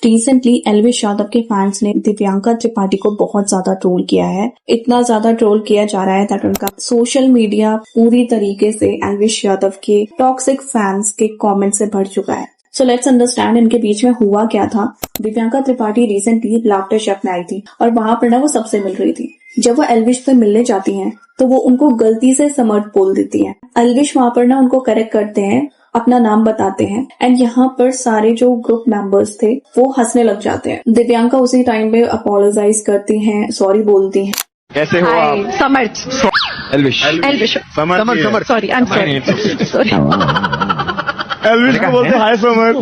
Recently Elvish Yadav के fans ने दिव्यांका त्रिपाठी को बहुत ज्यादा ट्रोल किया है। इतना ज्यादा ट्रोल किया जा रहा है दैट उनका सोशल मीडिया पूरी तरीके से एल्विश यादव के टॉक्सिक फैंस के कमेंट से भर चुका है। सो लेट्स अंडरस्टैंड इनके बीच में हुआ क्या था। Divyanka Tripathi recently laughter chef में आई थी और वहां पर ना वो सबसे मिल रही थी। जब वो एल्विश से मिलने जाती हैं तो वो उनको गलती से समर्थ बोल देती हैं। एल्विश वहां पर ना उनको करेक्ट करते हैं, अपना नाम बताते हैं एंड यहाँ पर सारे जो ग्रुप मेंबर्स थे वो हंसने लग जाते हैं। दिव्यांका उसी टाइम पे अपोलोजाइज करती हैं, सॉरी बोलती हैं। कैसे हो आप? Samarth. Elvish Samarth sorry I am sorry Elvish को बोलते हाय समर्थ।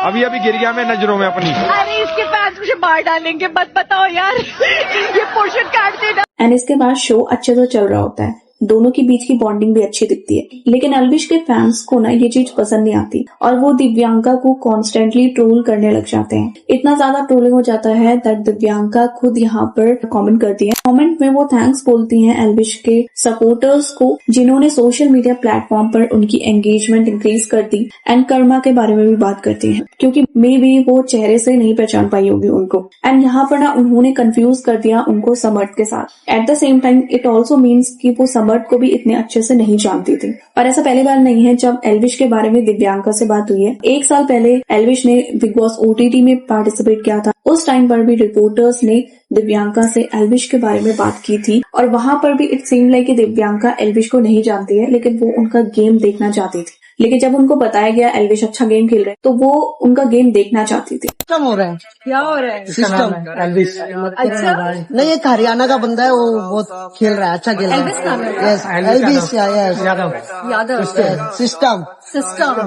अभी गिर गया मैं नजरों में अपनी। अरे इसके फैंस मुझे मार डालेंगे, मत बताओ यार ये पोर्शन काट देना। एंड इसके बाद शो अच्छे से चल रहा होता है, दोनों के बीच की बॉन्डिंग भी अच्छी दिखती है। लेकिन एल्विश के फैंस को ना ये चीज पसंद नहीं आती और वो दिव्यांका को कॉन्स्टेंटली ट्रोल करने लग जाते हैं। इतना ज्यादा ट्रोलिंग हो जाता है दैट दिव्यांका खुद यहाँ पर कमेंट करती है। कमेंट में वो थैंक्स बोलती हैं एल्विश के सपोर्टर्स को जिन्होंने सोशल मीडिया प्लेटफॉर्म पर उनकी एंगेजमेंट इंक्रीज कर दी एंड कर्मा के बारे में भी बात करती है क्योंकि मे बी वो चेहरे से नहीं पहचान पाई होगी उनको। एंड यहाँ पर ना उन्होंने कंफ्यूज कर दिया उनको समर्थ के साथ। At the same time it also means कि वो समर्थ को भी इतने अच्छे से नहीं जानती थी। और ऐसा पहली बार नहीं है जब एल्विश के बारे में दिव्यांका से बात हुई है। 1 साल पहले एल्विश ने बिग बॉस OTT में पार्टिसिपेट किया था। उस टाइम पर भी रिपोर्टर्स ने दिव्यांका से एल्विश के बारे में बात की थी और वहां पर भी इट सीम लाइक कि दिव्यांका एल्विश को नहीं जानती है लेकिन वो उनका गेम देखना चाहती थी। लेकिन जब उनको बताया गया एल्विश अच्छा गेम खेल रहे हैं तो वो उनका गेम देखना चाहती थी। सिस्टम हो रहा है, क्या हो रहा है? सिस्टम एल्विश। अच्छा नहीं, एक हरियाणा का बंदा है, वो बहुत खेल रहा है, अच्छा खेल रहा है। एल्विश नाम है? Yes Elvish Yadav system.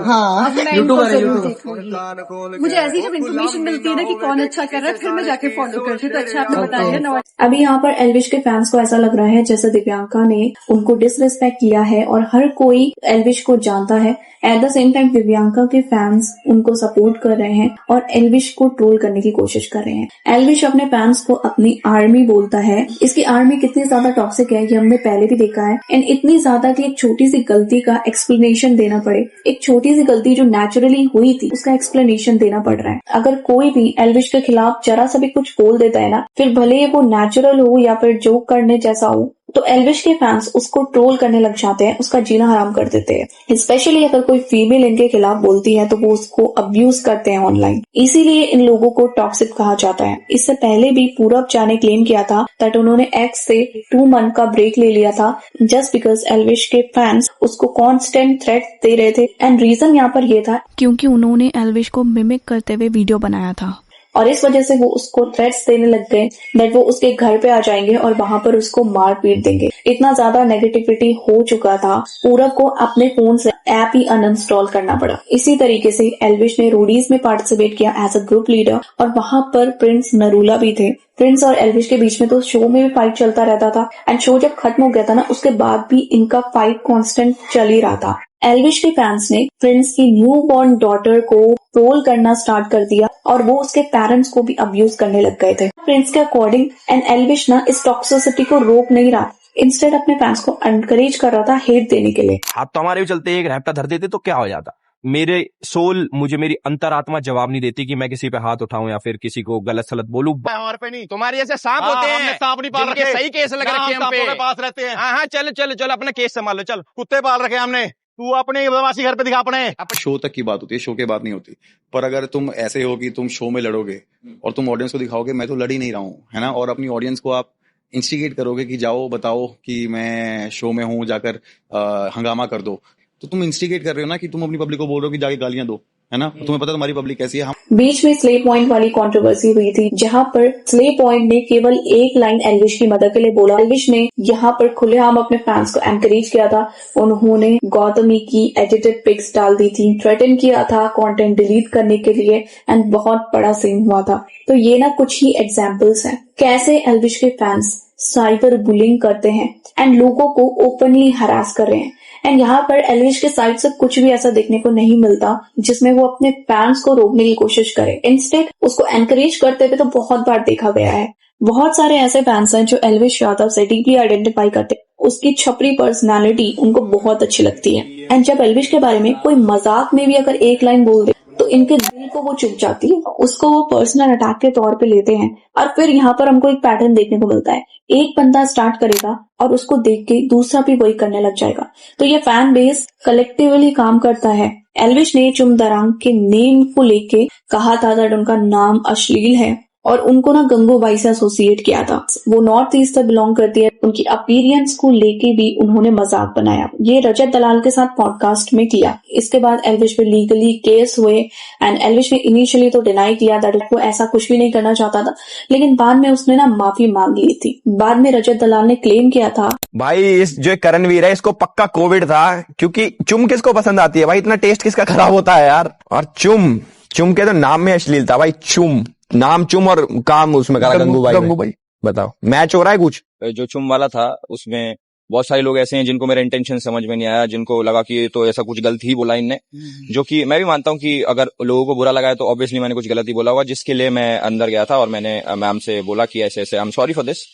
हाँ, यूट्यूबर है। मुझे ऐसी जब इन्फॉर्मेशन मिलती है ना कि कौन अच्छा कर रहा है फिर मैं जाके फॉलो करती हूँ। तो अच्छा आपने बताया ना। अभी यहाँ पर एल्विश के फैंस को ऐसा लग रहा है जैसे दिव्यांका ने उनको डिसरिस्पेक्ट किया है और हर कोई एल्विश को जानता है। At the same time Divyanka के फैंस उनको सपोर्ट कर रहे हैं और एल्विश को ट्रोल करने की कोशिश कर रहे हैं। एल्विश अपने फैंस को अपनी आर्मी बोलता है। इसकी आर्मी कितनी ज्यादा टॉक्सिक है ये हमने पहले भी देखा है एंड इतनी ज्यादा कि एक छोटी सी गलती का एक्सप्लेनेशन देना पड़े। एक छोटी सी गलती जो नेचुरली हुई थी उसका एक्सप्लेनेशन देना पड़ रहा है। अगर कोई भी एल्विश के खिलाफ जरा सा भी कुछ बोल देता है ना, फिर भले वो नेचुरल हो या फिर जोक करने जैसा हो, तो एल्विश के फैंस उसको ट्रोल करने लग जाते हैं, उसका जीना हराम कर देते हैं। स्पेशली अगर कोई फीमेल इनके खिलाफ बोलती है तो वो उसको अब्यूज करते हैं ऑनलाइन। इसीलिए इन लोगों को टॉक्सिक कहा जाता है। इससे पहले भी पूरब चा ने क्लेम किया था दैट उन्होंने एक्स से 2 मंथ का ब्रेक ले लिया था जस्ट बिकॉज एल्विश के फैंस उसको कॉन्स्टेंट थ्रेट दे रहे थे। एंड रीजन यहाँ पर ये था क्योंकि उन्होंने एल्विश को मिमिक करते हुए वीडियो बनाया था और इस वजह से वो उसको थ्रेट्स देने लग गए दैट वो उसके घर पे आ जाएंगे और वहां पर उसको मार पीट देंगे। इतना ज्यादा नेगेटिविटी हो चुका था, पूरब को अपने फोन से ऐप ही अनइंस्टॉल करना पड़ा। इसी तरीके से एल्विश ने रोडीज में पार्टिसिपेट किया एज अ ग्रुप लीडर और वहां पर प्रिंस नरूला भी थे। प्रिंस और एल्विश के बीच में तो शो में भी फाइट चलता रहता था एंड शो जब खत्म हो गया था ना उसके बाद भी इनका फाइट कांस्टेंट चल ही रहा था। एल्विश के फैंस ने प्रिंस की न्यू बॉर्न डॉटर को ट्रोल करना स्टार्ट कर दिया और वो उसके पेरेंट्स को भी अब्यूज करने लग गए थे। प्रिंस के अकॉर्डिंग एंड एल्विश ना इस टॉक्सिसिटी को रोक नहीं रहा, इंस्टेड अपने फैंस को एनकरेज कर रहा था हेट देने के लिए। हाथ तो हमारे भी चलते, एक रैप्टा धर देते तो क्या हो जाता। मेरे सोल मुझे मेरी अंतरात्मा जवाब नहीं देती कि मैं किसी पे हाथ उठाऊं या फिर किसी को गलत सलत बोलूं। हमारे पे नहीं, तुम्हारे जैसे सांप होते हैं, सांप नहीं पाल रखे, सही केस लग रखे हम पे, पास रहते हैं। हाँ चल अपना केस संभाल लो। चल कुत्ते पाल रखे हमने, तू अपने बदमाशी घर पे दिखा अपने। शो तक की बात होती है, शो के बात नहीं होती। पर अगर तुम ऐसे हो कि तुम शो में लड़ोगे और तुम ऑडियंस को दिखाओगे मैं तो लड़ ही नहीं रहा हूँ, है ना, और अपनी ऑडियंस को आप इंस्टिगेट करोगे कि जाओ बताओ कि मैं शो में हूँ, जाकर हंगामा कर दो, तो तुम इंस्टिगेट कर रहे हो ना कि तुम अपनी पब्लिक को बोल रहे हो कि जाके गालियां दो, है ना। तुम्हें पता तुम्हारी पब्लिक कैसी है। हम बीच में स्ले पॉइंट वाली कंट्रोवर्सी हुई थी जहां पर स्ले पॉइंट ने केवल एक लाइन एल्विश की मदद के लिए बोला। एल्विश ने यहाँ पर खुलेआम अपने फैंस को एनकरेज किया था। उन्होंने गौतमी की एडिटेड पिक्स डाल दी थी, थ्रेटन किया था कंटेंट डिलीट करने के लिए एंड बहुत बड़ा सीन हुआ था। तो ये ना कुछ ही एग्जाम्पल्स हैं कैसे एल्विश के फैंस साइबर बुलिंग करते हैं एंड लोगों को ओपनली हरास कर रहे हैं। एंड यहाँ पर एल्विश के साइड से कुछ भी ऐसा देखने को नहीं मिलता जिसमें वो अपने फैंस को रोकने की कोशिश करे। इंस्टेड उसको एनकरेज करते हुए तो बहुत बार देखा गया है। बहुत सारे ऐसे फैंस हैं जो एल्विश यादव से डीपली आइडेंटिफाई करते उसकी छपरी पर्सनालिटी उनको बहुत अच्छी लगती है। एंड जब एल्विश के बारे में कोई मजाक में भी अगर एक लाइन बोल दे तो इनके दिल को वो चुभ जाती है, उसको वो पर्सनल अटैक के तौर पे लेते हैं। और फिर यहाँ पर हमको एक पैटर्न देखने को मिलता है, एक बंदा स्टार्ट करेगा और उसको देख के दूसरा भी वही करने लग जाएगा। तो ये फैन बेस कलेक्टिवली काम करता है। एल्विश ने चुम दरांग के नेम को लेके कहा था दैट उनका नाम अश्लील है और उनको ना गंगूबाई से एसोसिएट किया था। वो नॉर्थ ईस्ट से बिलोंग करती है, उनकी अपीयरेंस को लेके भी उन्होंने मजाक बनाया। ये रजत दलाल के साथ पॉडकास्ट में किया। इसके बाद एल्विश पे लीगली केस हुए एंड एल्विश ने इनिशियली तो डिनाई किया दैट वो ऐसा कुछ भी नहीं करना चाहता था, लेकिन बाद में उसने ना माफी मांग ली थी। बाद में रजत दलाल ने क्लेम किया था भाई इस जो करणवीर है इसको पक्का कोविड था, क्योंकि चुम किसको पसंद आती है भाई, इतना टेस्ट किसका खराब होता है यार। और चुम चुम के तो नाम में अश्लीलता भाई, चुम नाम चुम और काम उसमें करा गंगूबाई। बताओ मैच हो रहा है कुछ। जो चुम वाला था उसमें बहुत सारे लोग ऐसे हैं जिनको मेरा इंटेंशन समझ में नहीं आया, जिनको लगा कि ये तो ऐसा कुछ गलती ही बोला इनने, जो कि मैं भी मानता हूँ कि अगर लोगों को बुरा लगा है तो ऑब्वियसली मैंने कुछ गलती बोला होगा, जिसके लिए मैं अंदर गया था और मैंने मैम से बोला कि ऐसे ऐसे आई एम सॉरी फॉर दिस।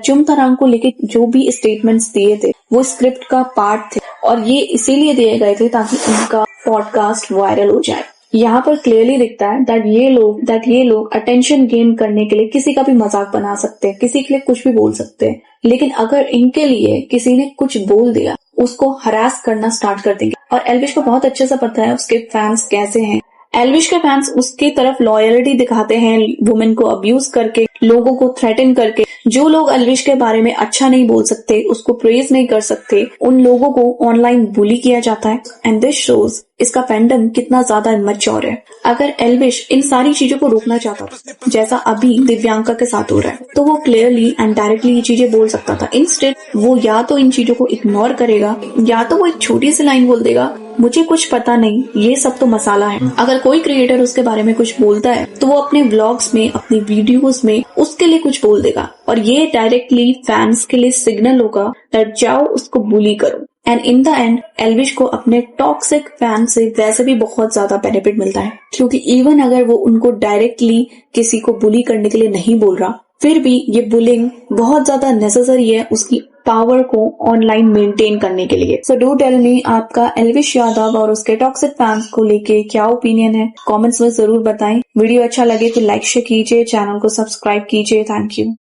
चुम दरांग को लेके जो भी स्टेटमेंट्स दिए थे वो स्क्रिप्ट का पार्ट थे और ये इसीलिए दिए गए थे ताकि उनका पॉडकास्ट वायरल हो जाए। यहाँ पर क्लियरली दिखता है दैट ये लोग अटेंशन गेन करने के लिए किसी का भी मजाक बना सकते हैं, किसी के लिए कुछ भी बोल सकते हैं, लेकिन अगर इनके लिए किसी ने कुछ बोल दिया उसको हरास करना स्टार्ट कर देंगे। और एल्विश को बहुत अच्छे से पता है उसके फैंस कैसे हैं। एल्विश के फैंस उसकी तरफ लॉयल्टी दिखाते हैं वुमेन को अब्यूज करके, लोगों को थ्रेटन करके। जो लोग एल्विश के बारे में अच्छा नहीं बोल सकते, उसको प्रेज नहीं कर सकते, उन लोगों को ऑनलाइन बुली किया जाता है। एंड दिस शोज इसका फैंडम कितना ज्यादा इमैच्योर है। अगर एल्विश इन सारी चीजों को रोकना चाहता था जैसा अभी दिव्यांका के साथ हो रहा है तो वो क्लियरली एंड डायरेक्टली ये चीजें बोल सकता था। इंस्टेड वो या तो इन चीजों को इग्नोर करेगा या तो वो एक छोटी सी लाइन बोल देगा, मुझे कुछ पता नहीं, ये सब तो मसाला है। अगर कोई क्रिएटर उसके बारे में कुछ बोलता है तो वो अपने व्लॉग्स में, अपनी वीडियोस में उसके लिए कुछ बोल देगा और ये डायरेक्टली फैंस के लिए सिग्नल होगा दैट जाओ उसको बुली करो। And in the end Elvish को अपने टॉक्सिक फैन से वैसे भी बहुत ज्यादा बेनिफिट मिलता है, क्योंकि इवन अगर वो उनको डायरेक्टली किसी को बुली करने के लिए नहीं बोल रहा, फिर भी ये बुलिंग बहुत ज्यादा नेसेसरी है उसकी पावर को ऑनलाइन मेंटेन करने के लिए। सो डू टेल मी आपका एल्विश यादव और उसके टॉक्सिक फैंस को लेके क्या ओपिनियन है, कमेंट्स में जरूर बताएं। वीडियो अच्छा लगे तो लाइक शेयर कीजिए, चैनल को सब्सक्राइब कीजिए। Thank you.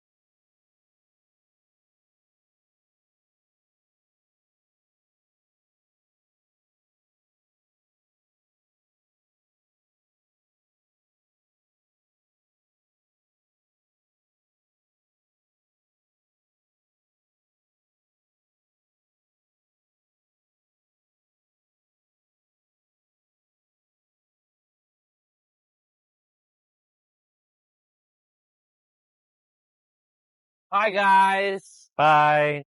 Hi guys. Bye.